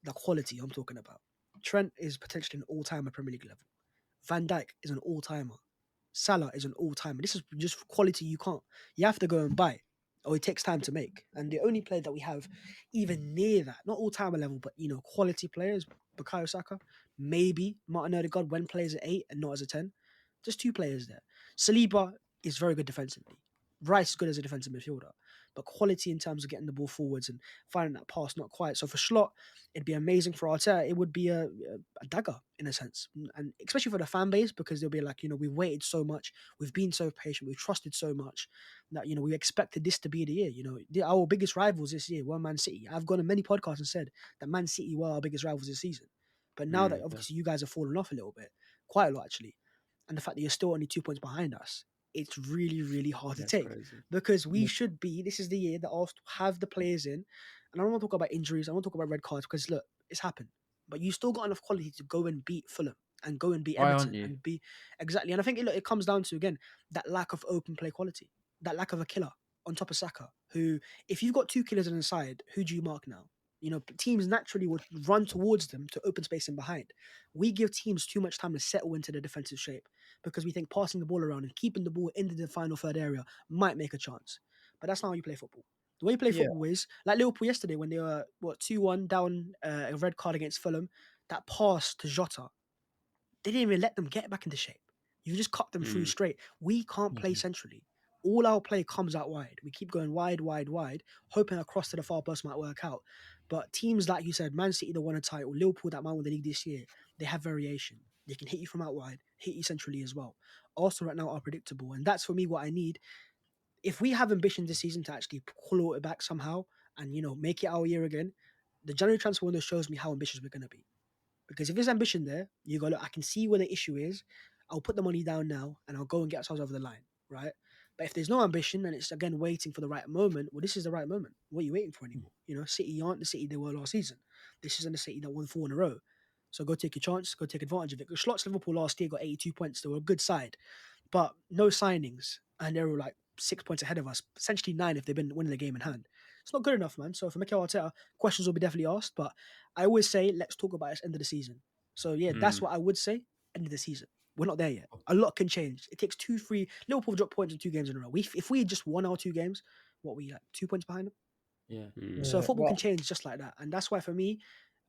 the quality I'm talking about. Trent is potentially an all-timer Premier League level. Van Dijk is an all-timer. Salah is an all-timer. This is just quality you have to go and buy, or it takes time to make. And the only player that we have even near that, not all-timer level, but quality players, Bukayo Saka, maybe Martin Odegaard when plays at 8 and not as a 10. Just two players there. Saliba is very good defensively. Rice is good as a defensive midfielder, but quality in terms of getting the ball forwards and finding that pass, not quite. So for Slot, it'd be amazing. For Arteta, it would be a dagger in a sense, and especially for the fan base, because they'll be like, we've waited so much, we've been so patient, we've trusted so much that we expected this to be the year. Our biggest rivals this year were Man City. I've gone on many podcasts and said that Man City were our biggest rivals this season, but now that obviously you guys have fallen off a little bit, quite a lot actually, and the fact that you're still only 2 points behind us, it's really, really hard to take, because we should be. This is the year that Arsenal have the players in, and I don't want to talk about injuries. I want to talk about red cards, because look, it's happened, but you still got enough quality to go and beat Fulham and go and beat Why Everton aren't you? and be exactly. And I think it comes down to, again, that lack of open play quality, that lack of a killer on top of Saka. Who, if you've got two killers on the side, who do you mark now? Teams naturally would run towards them to open space in behind. We give teams too much time to settle into the defensive shape, because we think passing the ball around and keeping the ball into the final third area might make a chance. But that's not how you play football. The way you play football is like Liverpool yesterday, when they were 2-1 down, a red card against Fulham. That pass to Jota, they didn't even let them get back into shape. You just cut them through straight. We can't play centrally. All our play comes out wide. We keep going wide, hoping a cross to the far post might work out. But teams like you said, Man City that won a title, Liverpool that might win the league this year, they have variation. They can hit you from out wide, hit you centrally as well. Arsenal right now are predictable, and that's for me what I need. If we have ambition this season to actually claw it back somehow and make it our year again, the January transfer window shows me how ambitious we're going to be. Because if there's ambition there, you go, look, I can see where the issue is. I'll put the money down now and I'll go and get ourselves over the line, right? But if there's no ambition and it's, again, waiting for the right moment, well, this is the right moment. What are you waiting for anymore? City aren't the City they were last season. This isn't the City that won 4 in a row. So go take your chance, go take advantage of it. Because Schlott's Liverpool last year got 82 points. They were a good side, but no signings. And they were like 6 points ahead of us, essentially 9 if they've been winning the game in hand. It's not good enough, man. So for Mikel Arteta, questions will be definitely asked, but I always say, let's talk about it end of the season. So yeah, that's what I would say. End of the season. We're not there yet. A lot can change. It takes 2-3. Liverpool drop points in 2 games in a row. If we had just won our 2 games, what we like 2 points behind them? Yeah. So football can change just like that. And that's why for me,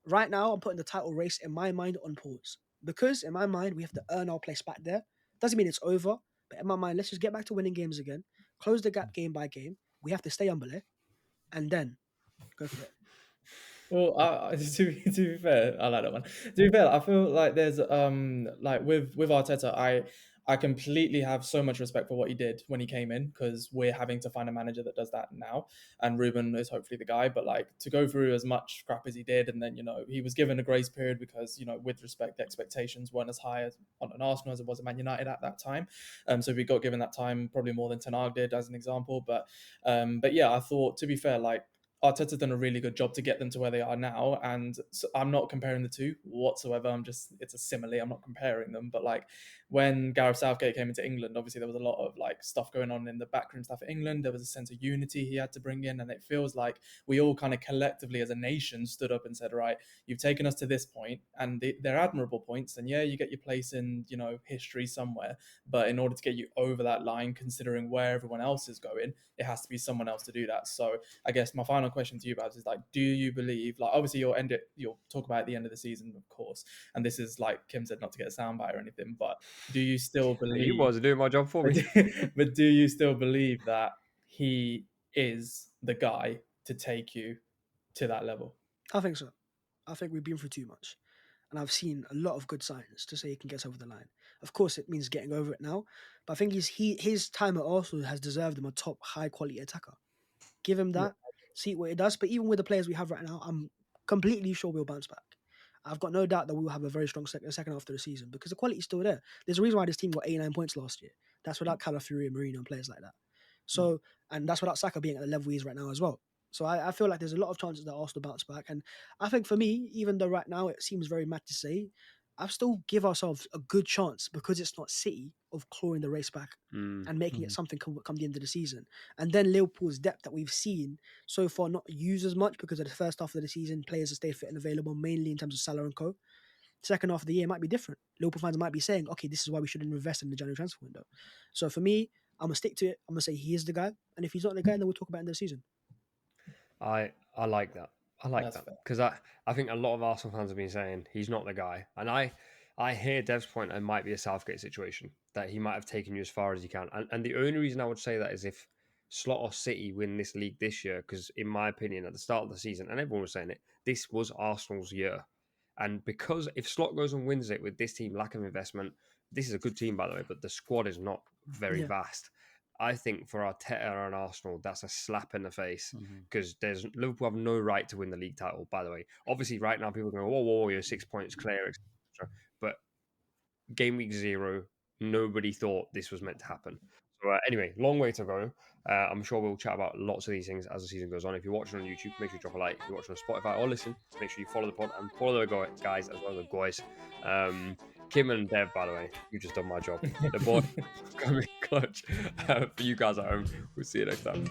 right now, I'm putting the title race in my mind on pause. Because in my mind, we have to earn our place back there. Doesn't mean it's over, but in my mind, let's just get back to winning games again. Close the gap game by game. We have to stay humble, and then go for it. Well, to be fair, I like that one. To be fair, I feel like there's like with Arteta, I completely have so much respect for what he did when he came in, because we're having to find a manager that does that now, and Ruben is hopefully the guy. But like, to go through as much crap as he did, and then he was given a grace period because with respect, the expectations weren't as high as on an Arsenal as it was at Man United at that time. So we got given that time probably more than Ten Hag did, as an example. But yeah, I thought, to be fair, like, Arteta's done a really good job to get them to where they are now, and so I'm not comparing the two whatsoever. It's a simile. I'm not comparing them, but like, when Gareth Southgate came into England, obviously there was a lot of like stuff going on in the backroom stuff at England. There was a sense of unity he had to bring in, and it feels like we all kind of collectively as a nation stood up and said, right, you've taken us to this point, and they're admirable points, and yeah, you get your place in history somewhere, but in order to get you over that line, considering where everyone else is going, it has to be someone else to do that. So I guess my final question to you, Babs, is like, do you believe, like, obviously you'll talk about at the end of the season, of course, and this is like Kim said, not to get a soundbite or anything, but do you still believe You boys are doing my job for me. but do you still believe that he is the guy to take you to that level? I think so. I think we've been through too much. And I've seen a lot of good signs to say he can get us over the line. Of course, it means getting over it now. But I think his time at Arsenal has deserved him a top high-quality attacker. Give him that, see what it does. But even with the players we have right now, I'm completely sure we'll bounce back. I've got no doubt that we'll have a very strong second half of the season, because the quality's still there. There's a reason why this team got 89 points last year. That's without Calafiori and Mourinho and players like that. So, and that's without Saka being at the level he is right now as well. So I feel like there's a lot of chances that Arsenal bounce back. And I think for me, even though right now it seems very mad to say, I still give ourselves a good chance, because it's not City, of clawing the race back and making it something come the end of the season. And then Liverpool's depth that we've seen so far not used as much because of the first half of the season, players have stayed fit and available, mainly in terms of Salah and co. second half of the year might be different. Liverpool fans might be saying, okay, this is why we shouldn't invest in the January transfer window. So for me, I'm gonna stick to it. I'm gonna say he is the guy, and if he's not the guy, then we'll talk about it in the season. I like that. I like That's that fair. because I think a lot of Arsenal fans have been saying he's not the guy, and I hear Dev's point. It might be a Southgate situation that he might have taken you as far as he can, and the only reason I would say that is if Slot or City win this league this year, because in my opinion, at the start of the season, and everyone was saying it, this was Arsenal's year, and because if Slot goes and wins it with this team, lack of investment, this is a good team by the way, but the squad is not very Yeah. vast. I think for Arteta and Arsenal, that's a slap in the face Mhm. because there's Liverpool have no right to win the league title. By the way, obviously, right now people are going, whoa, you're 6 points clear, etc. But game week 0, nobody thought this was meant to happen. So anyway, long way to go. I'm sure we'll chat about lots of these things as the season goes on. If you're watching on YouTube, make sure you drop a like. If you're watching on Spotify or listen, make sure you follow the pod and follow the guys as well as the guys. Kim and Dev, by the way, you just done my job. The boy coming clutch for you guys at home. We'll see you next time.